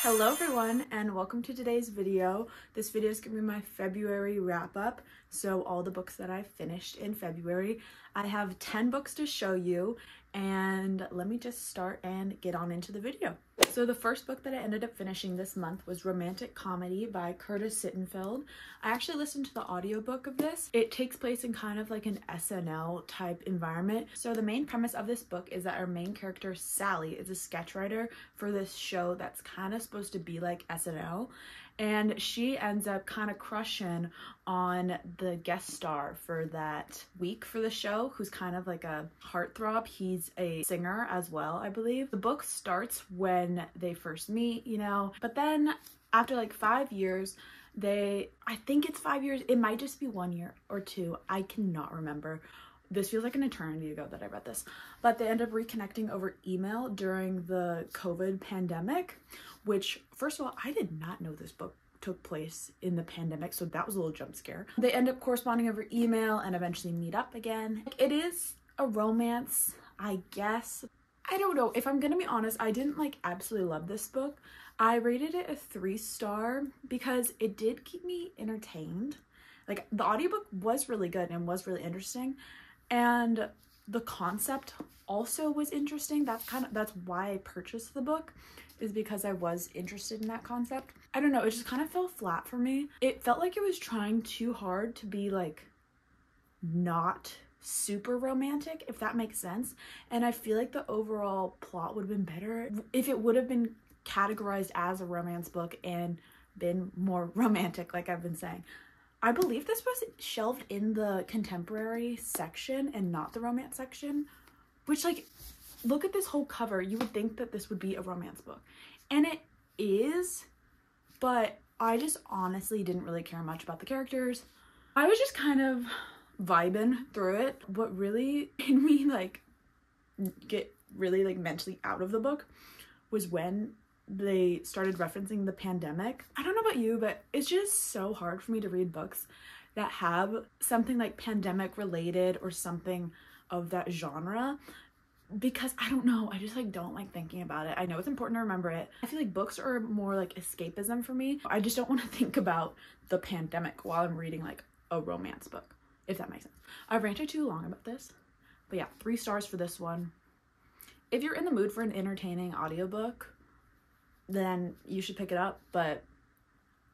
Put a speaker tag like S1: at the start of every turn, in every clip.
S1: Hello everyone and welcome to today's video. This video is going to be my February wrap up. So all the books that I finished in February. I have 10 books to show you and let me just start and get on into the video. So the first book that I ended up finishing this month was Romantic-Comedy by Curtis Sittenfeld. I actually listened to the audiobook of this. It takes place in kind of like an SNL type environment. So the main premise of this book is that our main character Sally is a sketch writer for this show that's kind of supposed to be like SNL, and she ends up kind of crushing on the guest star for that week for the show, who's kind of like a heartthrob. He's a singer as well, I believe. The book starts when they first meet, you know, but then after like 5 years, I think it's 5 years, it might just be 1 year or two, I cannot remember. This feels like an eternity ago that I read this, but they end up reconnecting over email during the COVID pandemic, which, first of all, I did not know this book took place in the pandemic, so that was a little jump scare. They end up corresponding over email and eventually meet up again. It is a romance, I guess. I don't know, if I'm gonna be honest, I didn't like absolutely love this book. I rated it a 3-star because it did keep me entertained. Like, the audiobook was really good and was really interesting, and the concept also was interesting. That's why I purchased the book, is because I was interested in that concept. I don't know, it just kind of fell flat for me. It felt like it was trying too hard to be like not super romantic, if that makes sense. And I feel like the overall plot would have been better if it would have been categorized as a romance book and been more romantic, like I've been saying. I believe this was shelved in the contemporary section and not the romance section, which, like, look at this whole cover. You would think that this would be a romance book, and it is, but I just honestly didn't really care much about the characters. I was just kind of vibing through it. What really made me like get really like mentally out of the book was when they started referencing the pandemic. I don't know about you, but it's just so hard for me to read books that have something like pandemic related or something of that genre, because I don't know, I just like don't like thinking about it. I know it's important to remember it. I feel like books are more like escapism for me. I just don't want to think about the pandemic while I'm reading like a romance book, if that makes sense. I've ranted too long about this, but yeah, 3 stars for this one. If you're in the mood for an entertaining audiobook, then you should pick it up, but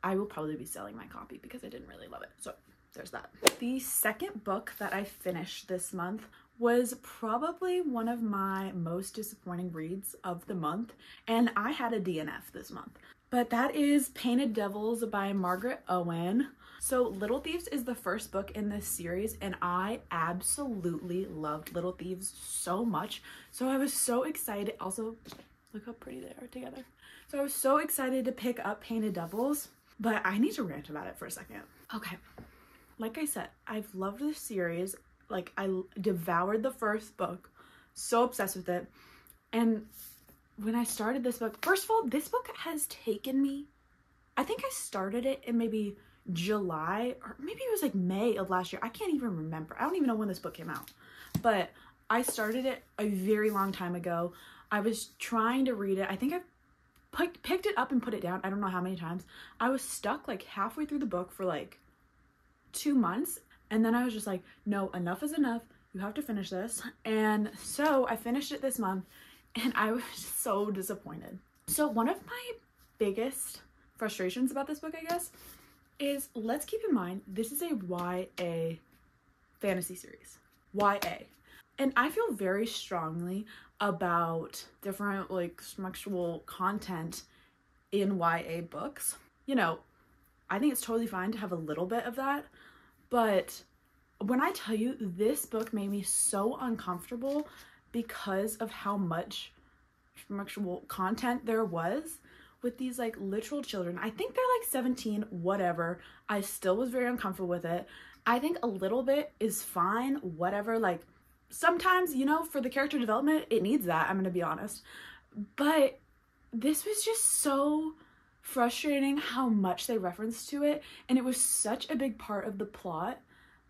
S1: I will probably be selling my copy because I didn't really love it. So there's that. The second book that I finished this month was probably one of my most disappointing reads of the month, and I had a DNF this month. But that is Painted Devils by Margaret Owens. So Little Thieves is the first book in this series, and I absolutely loved Little Thieves so much. So I was so excited. Also, look how pretty they are together. So I was so excited to pick up Painted Devils, but I need to rant about it for a second. Okay, like I said, I've loved this series. Like, I devoured the first book, so obsessed with it. And when I started this book, first of all, this book has taken me, I think I started it in maybe July, or maybe it was like May of last year. I can't even remember. I don't even know when this book came out, but I started it a very long time ago. I was trying to read it. I think I picked it up and put it down. I don't know how many times. I was stuck like halfway through the book for like 2 months. And then I was just like, no, enough is enough. You have to finish this. And so I finished it this month and I was so disappointed. So one of my biggest frustrations about this book, I guess, is, let's keep in mind, this is a YA fantasy series. YA. And I feel very strongly about different like sexual content in YA books. You know, I think it's totally fine to have a little bit of that, but when I tell you, this book made me so uncomfortable because of how much sexual content there was with these like literal children. I think they're like 17, whatever. I still was very uncomfortable with it. I think a little bit is fine, whatever. Like, sometimes, you know, for the character development, it needs that, I'm gonna be honest. But this was just so frustrating how much they referenced to it, and it was such a big part of the plot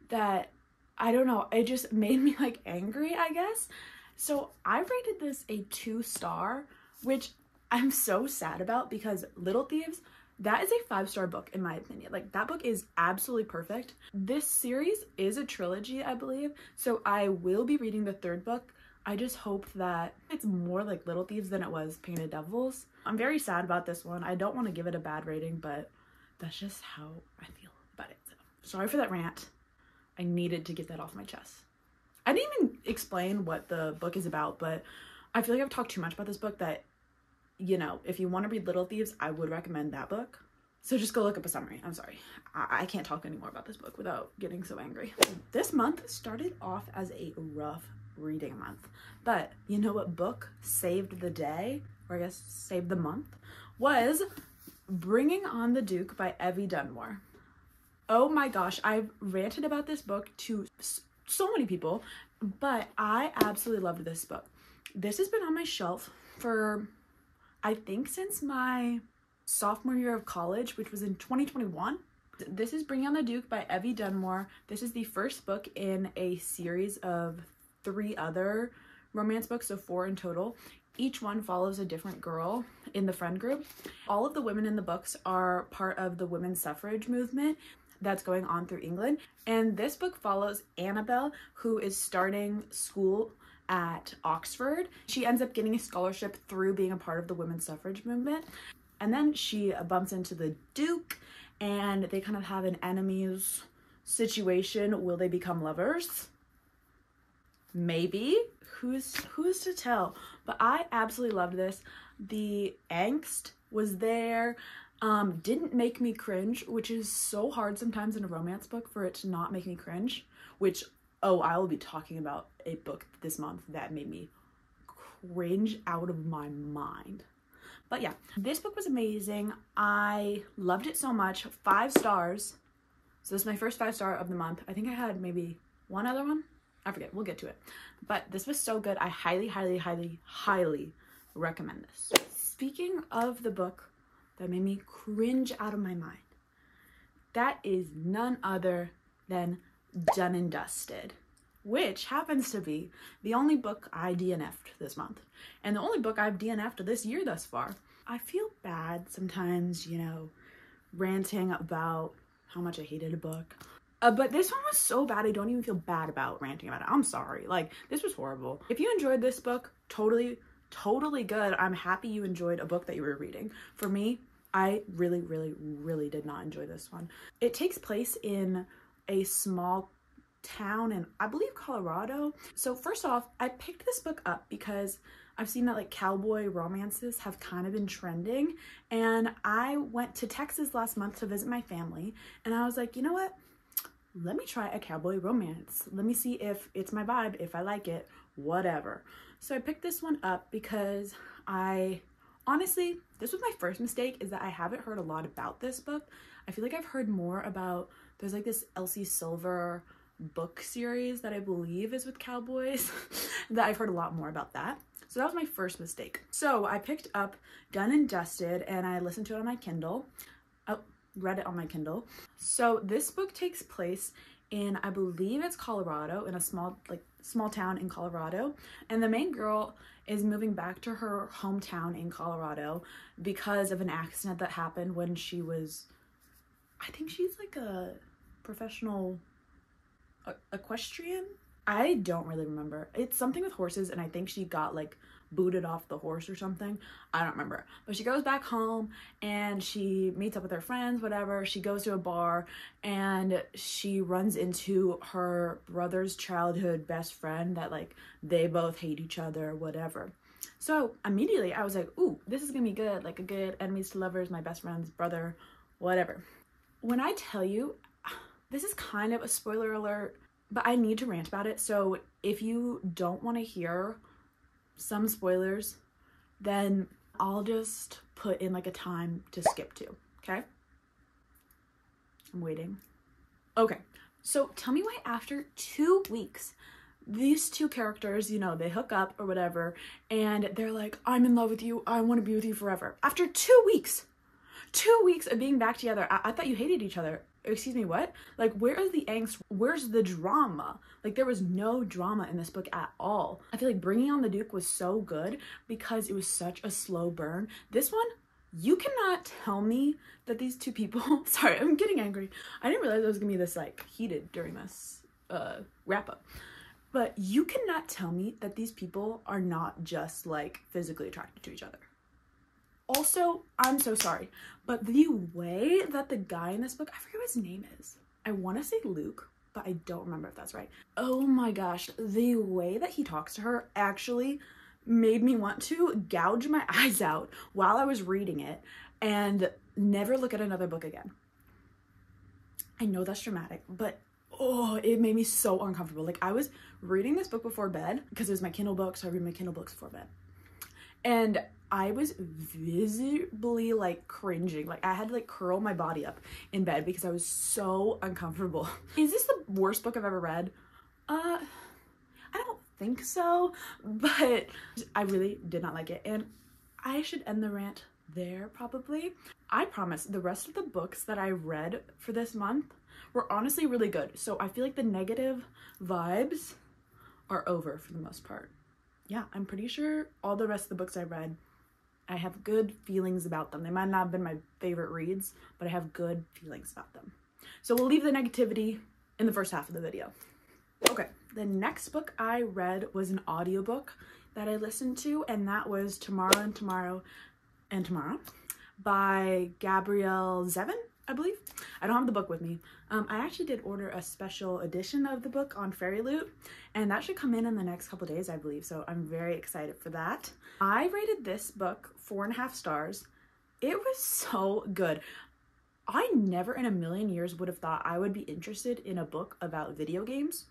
S1: that, I don't know, it just made me like angry, I guess. So I rated this a 2-star, which I'm so sad about, because Little Thieves, that is a 5-star book in my opinion. Like, that book is absolutely perfect. This series is a trilogy, I believe, so I will be reading the 3rd book. I just hope that it's more like Little Thieves than it was Painted Devils. I'm very sad about this one. I don't want to give it a bad rating, but that's just how I feel about it. So, sorry for that rant. I needed to get that off my chest. I didn't even explain what the book is about, but I feel like I've talked too much about this book that, you know, if you want to read Little Thieves, I would recommend that book. So just go look up a summary. I'm sorry. I can't talk anymore about this book without getting so angry. This month started off as a rough reading month, but you know what book saved the day, or I guess saved the month, was Bringing on the Duke by Evie Dunmore. Oh my gosh, I've ranted about this book to so many people, but I absolutely loved this book. This has been on my shelf for, I think, since my sophomore year of college, which was in 2021. This is Bringing on the Duke by Evie Dunmore. This is the first book in a series of 3 other romance books, so 4 in total. Each one follows a different girl in the friend group. All of the women in the books are part of the women's suffrage movement that's going on through England. And this book follows Annabelle, who is starting school at Oxford. She ends up getting a scholarship through being a part of the women's suffrage movement. And then she bumps into the Duke, and they kind of have an enemies situation. Will they become lovers? Maybe. Who's to tell? But I absolutely loved this. The angst was there. Didn't make me cringe, which is so hard sometimes in a romance book for it to not make me cringe, which, oh, I will be talking about a book this month that made me cringe out of my mind. But yeah, this book was amazing. I loved it so much. 5 stars. So this is my first 5-star of the month. I think I had maybe one other one. I forget. We'll get to it. But this was so good. I highly, highly, highly, highly recommend this. Speaking of the book that made me cringe out of my mind, that is none other than Done and Dusted, which happens to be the only book I DNF'd this month, and the only book I've DNF'd this year thus far. I feel bad sometimes, you know, ranting about how much I hated a book. But this one was so bad, I don't even feel bad about ranting about it. I'm sorry. Like, this was horrible. If you enjoyed this book, totally good. I'm happy you enjoyed a book that you were reading. For me, I really, really, really did not enjoy this one. It takes place in a small town in, I believe, Colorado. So first off, I picked this book up because I've seen that like cowboy romances have kind of been trending, and I went to Texas last month to visit my family, and I was like, you know what? Let me try a cowboy romance. Let me see if it's my vibe, if I like it, whatever. So I picked this one up because honestly, this was my first mistake, is that I haven't heard a lot about this book. I feel like I've heard more about, there's like this Elsie Silver book series that I believe is with cowboys, that I've heard a lot more about that. So that was my first mistake. So I picked up Done and Dusted, and I listened to it on my Kindle. Read it on my Kindle. So this book takes place in, I believe it's Colorado, in a small town in Colorado, and the main girl is moving back to her hometown in Colorado because of an accident that happened when she was, I think she's like a professional equestrian. I don't really remember. It's something with horses, and I think she got like booted off the horse or something. I don't remember. But she goes back home and she meets up with her friends, whatever. She goes to a bar and she runs into her brother's childhood best friend that like they both hate each other, whatever. So immediately I was like, ooh, this is gonna be good. Like a good enemies to lovers, my best friend's brother, whatever. When I tell you, this is kind of a spoiler alert, but I need to rant about it. So if you don't want to hear some spoilers, then I'll just put in like a time to skip to, okay? I'm waiting. Okay, so tell me why after 2 weeks, these 2 characters, you know, they hook up or whatever, and they're like, I'm in love with you, I want to be with you forever. After 2 weeks, 2 weeks of being back together, I thought you hated each other. excuse me, what? Like, where is the angst? Where's the drama? Like, there was no drama in this book at all. I feel like Bringing on the Duke was so good because it was such a slow burn. This one, you cannot tell me that these two people, sorry, I'm getting angry. I didn't realize it was gonna be this like heated during this wrap up. But you cannot tell me that these people are not just like physically attracted to each other. Also, I'm so sorry, but the way that the guy in this book, I forget what his name is. I want to say Luke, but I don't remember if that's right. Oh my gosh, the way that he talks to her actually made me want to gouge my eyes out while I was reading it and never look at another book again. I know that's dramatic, but oh, it made me so uncomfortable. Like, I was reading this book before bed because it was my Kindle book, so I read my Kindle books before bed. And I was visibly like cringing. Like, I had to like curl my body up in bed because I was so uncomfortable. Is this the worst book I've ever read? I don't think so, but I really did not like it. And I should end the rant there probably. I promise the rest of the books that I read for this month were honestly really good. So I feel like the negative vibes are over for the most part. Yeah, I'm pretty sure all the rest of the books I read, I have good feelings about them. They might not have been my favorite reads, but I have good feelings about them. So we'll leave the negativity in the first half of the video. Okay, the next book I read was an audiobook that I listened to, and that was Tomorrow and Tomorrow and Tomorrow by Gabrielle Zevin, I believe. I don't have the book with me. I actually did order a special edition of the book on Fairy Loot, and that should come in the next couple days, I believe, so I'm very excited for that. I rated this book 4.5 stars. It was so good. I never in a million years would have thought I would be interested in a book about video games,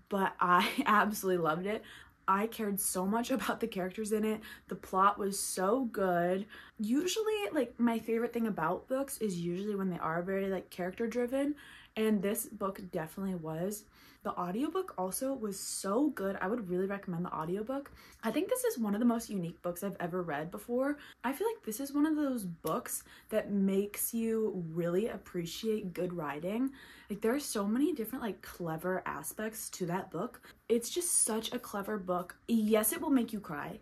S1: but I absolutely loved it. I cared so much about the characters in it. The plot was so good. Usually, like, my favorite thing about books is usually when they are very, like, character driven, and this book definitely was. The audiobook also was so good. I would really recommend the audiobook. I think this is one of the most unique books I've ever read before. I feel like this is one of those books that makes you really appreciate good writing. Like, there are so many different, like, clever aspects to that book. It's just such a clever book. Yes, it will make you cry.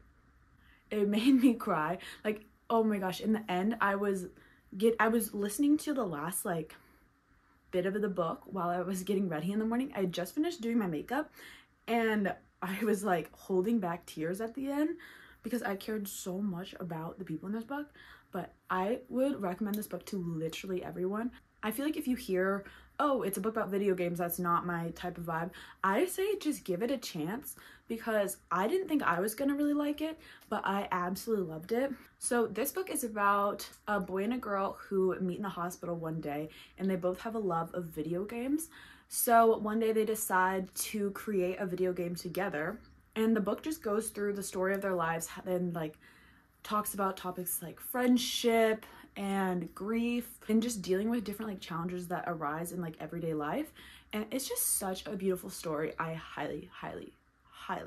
S1: It made me cry. Like, oh my gosh, in the end, I was listening to the last, like, bit of the book while I was getting ready in the morning. I had just finished doing my makeup, and I was, like, holding back tears at the end because I cared so much about the people in this book. But I would recommend this book to literally everyone. I feel like if you hear, oh, it's a book about video games, that's not my type of vibe, I say just give it a chance, because I didn't think I was gonna really like it, but I absolutely loved it. So this book is about a boy and a girl who meet in the hospital one day, and they both have a love of video games. So one day they decide to create a video game together, and the book just goes through the story of their lives and, like, talks about topics like friendship and grief and just dealing with different, like, challenges that arise in, like, everyday life. And it's just such a beautiful story. I highly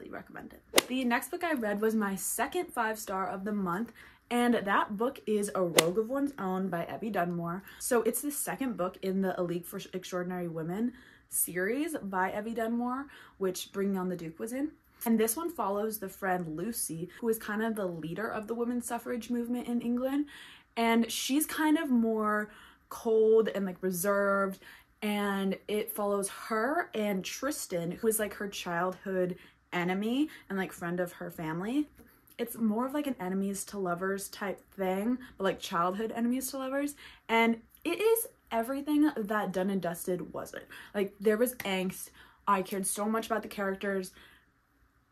S1: recommend it. The next book I read was my second 5-star of the month, and that book is A Rogue of One's Own by Evie Dunmore. So it's the second book in the A League for Extraordinary Women series by Evie Dunmore, which Bringing on the Duke was in. And this one follows the friend Lucy, who is kind of the leader of the women's suffrage movement in England. And she's kind of more cold and, like, reserved. And it follows her and Tristan, who is, like, her childhood enemy and, like, friend of her family. It's more of, like, an enemies to lovers type thing, but, like, childhood enemies to lovers. And it is everything that Done and Dusted wasn't. Like, there was angst. I cared so much about the characters.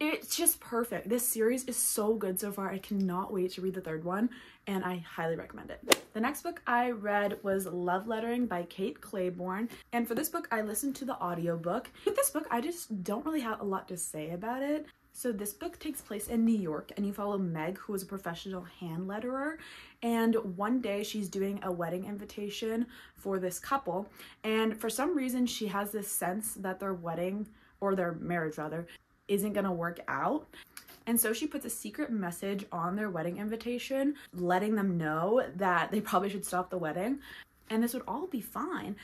S1: It's just perfect. This series is so good so far. I cannot wait to read the third one, and I highly recommend it. The next book I read was Love Lettering by Kate Clayborn, and for this book I listened to the audiobook. With this book, I just don't really have a lot to say about it. So this book takes place in New York, and you follow Meg, who is a professional hand letterer, and one day she's doing a wedding invitation for this couple, and for some reason she has this sense that their wedding, or their marriage rather, isn't gonna work out. And so she puts a secret message on their wedding invitation, letting them know that they probably should stop the wedding, and this would all be fine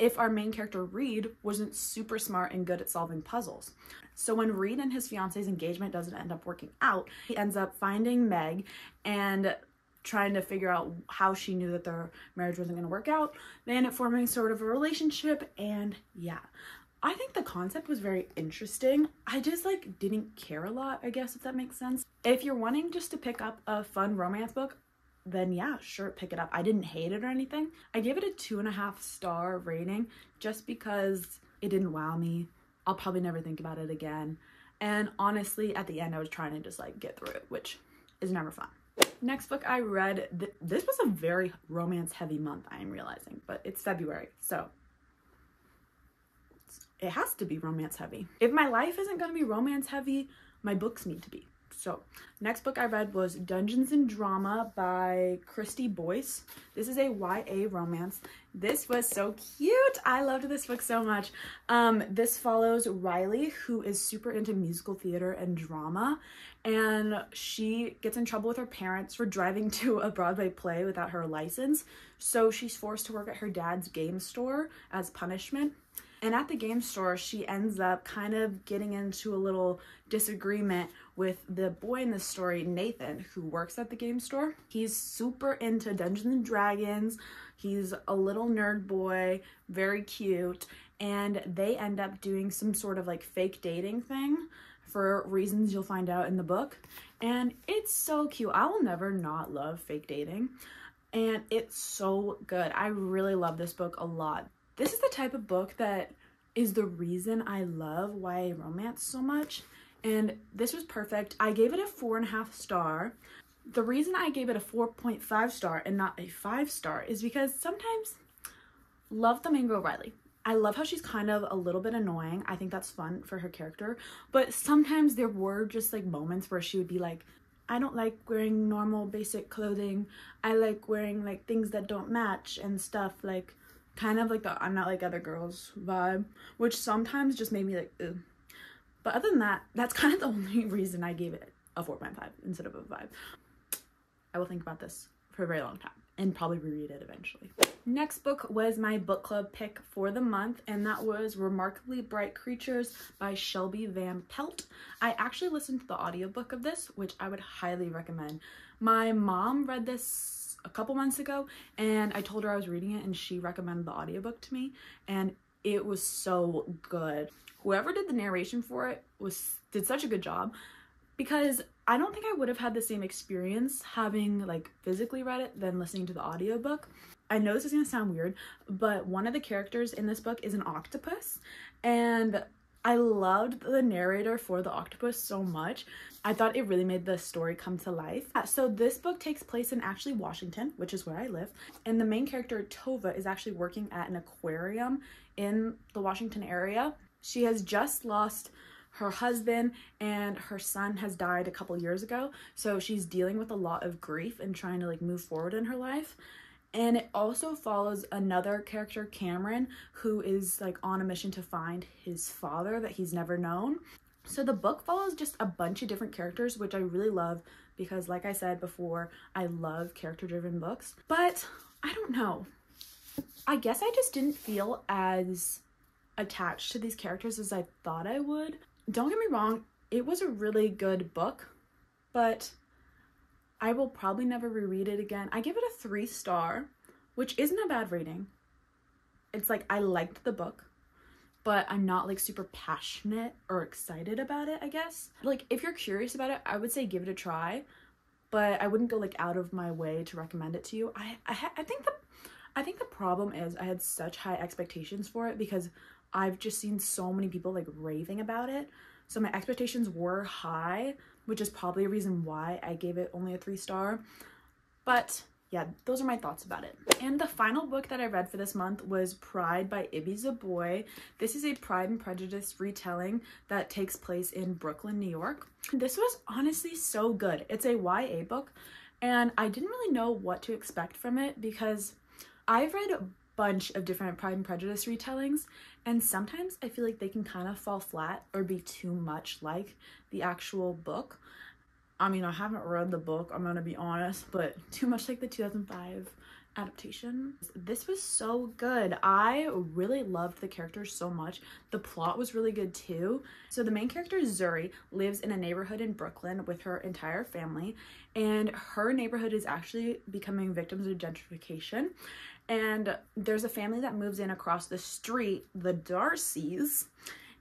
S1: if our main character Reed wasn't super smart and good at solving puzzles. So when Reed and his fiance's engagement doesn't end up working out, he ends up finding Meg and trying to figure out how she knew that their marriage wasn't going to work out. They end up forming sort of a relationship, and yeah. I think the concept was very interesting. I just like didn't care a lot, I guess, if that makes sense. If you're wanting just to pick up a fun romance book, then yeah, sure, pick it up. I didn't hate it or anything. I gave it a 2.5-star rating just because it didn't wow me. I'll probably never think about it again. And honestly, at the end, I was trying to just like get through it, which is never fun. Next book I read, this was a very romance heavy month, I am realizing, but it's February, so it has to be romance heavy. If my life isn't going to be romance heavy, my books need to be. So next book I read was Dungeons and Drama by Kristy Boyce. This is a YA romance. This was so cute. I loved this book so much. This follows Riley, who is super into musical theater and drama, and she gets in trouble with her parents for driving to a Broadway play without her license. So she's forced to work at her dad's game store as punishment. And at the game store, she ends up kind of getting into a little disagreement with the boy in the story, Nathan, who works at the game store. He's super into Dungeons and Dragons. He's a little nerd boy, very cute, and they end up doing some sort of like fake dating thing for reasons you'll find out in the book. And it's so cute. I will never not love fake dating. And it's so good. I really love this book a lot. This is the type of book that is the reason I love YA romance so much, and this was perfect. I gave it a 4.5 star. The reason I gave it a 4.5 star and not a 5-star is because sometimes love the main girl Riley. I love how she's kind of a little bit annoying. I think that's fun for her character, but sometimes there were just like moments where she would be like, I don't like wearing normal basic clothing. I like wearing like things that don't match and stuff, like kind of like the I'm not like other girls vibe, which sometimes just made me like, ugh. But other than that, that's kind of the only reason I gave it a 4.5 instead of a 5. I will think about this for a very long time and probably reread it eventually. Next book was my book club pick for the month, and that was Remarkably Bright Creatures by Shelby Van Pelt. I actually listened to the audiobook of this, which I would highly recommend. My mom read this a couple months ago, and I told her I was reading it, and she recommended the audiobook to me, and it was so good. Whoever did the narration for it did such a good job, because I don't think I would have had the same experience having like physically read it than listening to the audiobook. I know this is gonna sound weird, but one of the characters in this book is an octopus, and I loved the narrator for the octopus so much. I thought it really made the story come to life. So this book takes place in actually Washington, which is where I live, and the main character Tova is actually working at an aquarium in the Washington area. She has just lost her husband, and her son has died a couple years ago, so she's dealing with a lot of grief and trying to like move forward in her life. And it also follows another character, Cameron, who is like on a mission to find his father that he's never known. So the book follows just a bunch of different characters, which I really love because, like I said before, I love character-driven books. But I don't know. I guess I just didn't feel as attached to these characters as I thought I would. Don't get me wrong, it was a really good book, but I will probably never reread it again. I give it a 3-star, which isn't a bad rating. It's like I liked the book, but I'm not like super passionate or excited about it, I guess. Like if you're curious about it, I would say give it a try, but I wouldn't go like out of my way to recommend it to you. I think the problem is I had such high expectations for it because I've just seen so many people like raving about it. So my expectations were high, which is probably a reason why I gave it only a 3-star. But yeah, those are my thoughts about it. And the final book that I read for this month was Pride by Ibi Zoboi. This is a Pride and Prejudice retelling that takes place in Brooklyn, New York. This was honestly so good. It's a YA book, and I didn't really know what to expect from it because I've read a bunch of different Pride and Prejudice retellings, and sometimes I feel like they can kind of fall flat or be too much like the actual book. I mean, I haven't read the book, I'm gonna be honest, but too much like the 2005 adaptation. This was so good. I really loved the characters so much. The plot was really good too. So the main character, Zuri, lives in a neighborhood in Brooklyn with her entire family, and her neighborhood is actually becoming victims of gentrification. And there's a family that moves in across the street, the Darcys,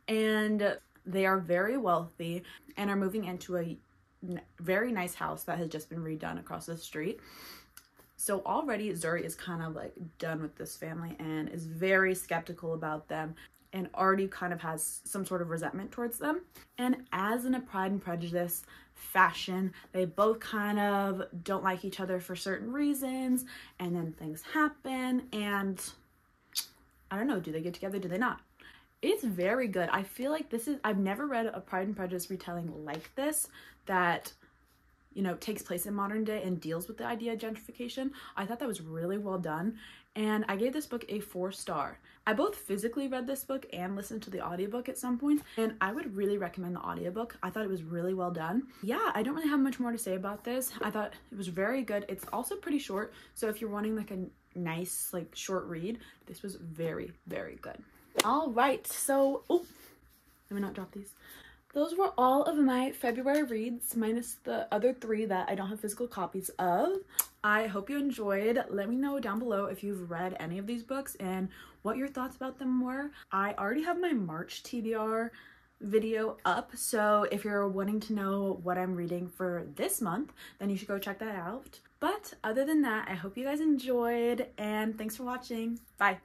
S1: and they are very wealthy and are moving into a very nice house that has just been redone across the street. So already Zuri is kind of like done with this family and is very skeptical about them and already kind of has some sort of resentment towards them. And as in a Pride and Prejudice fashion, they both kind of don't like each other for certain reasons, and then things happen, and I don't know, do they get together, do they not? It's very good. I feel like this is, I've never read a Pride and Prejudice retelling like this that, you know, takes place in modern day and deals with the idea of gentrification. I thought that was really well done, and I gave this book a 4-star. I both physically read this book and listened to the audiobook at some point, and I would really recommend the audiobook. I thought it was really well done. Yeah, I don't really have much more to say about this. I thought it was very good. It's also pretty short, so if you're wanting like a nice like short read, this was very, very good. All right, so let me not drop these. Those were all of my February reads, minus the other 3 that I don't have physical copies of. I hope you enjoyed. Let me know down below if you've read any of these books and what your thoughts about them were. I already have my March TBR video up, so if you're wanting to know what I'm reading for this month, then you should go check that out. But other than that, I hope you guys enjoyed, and thanks for watching. Bye.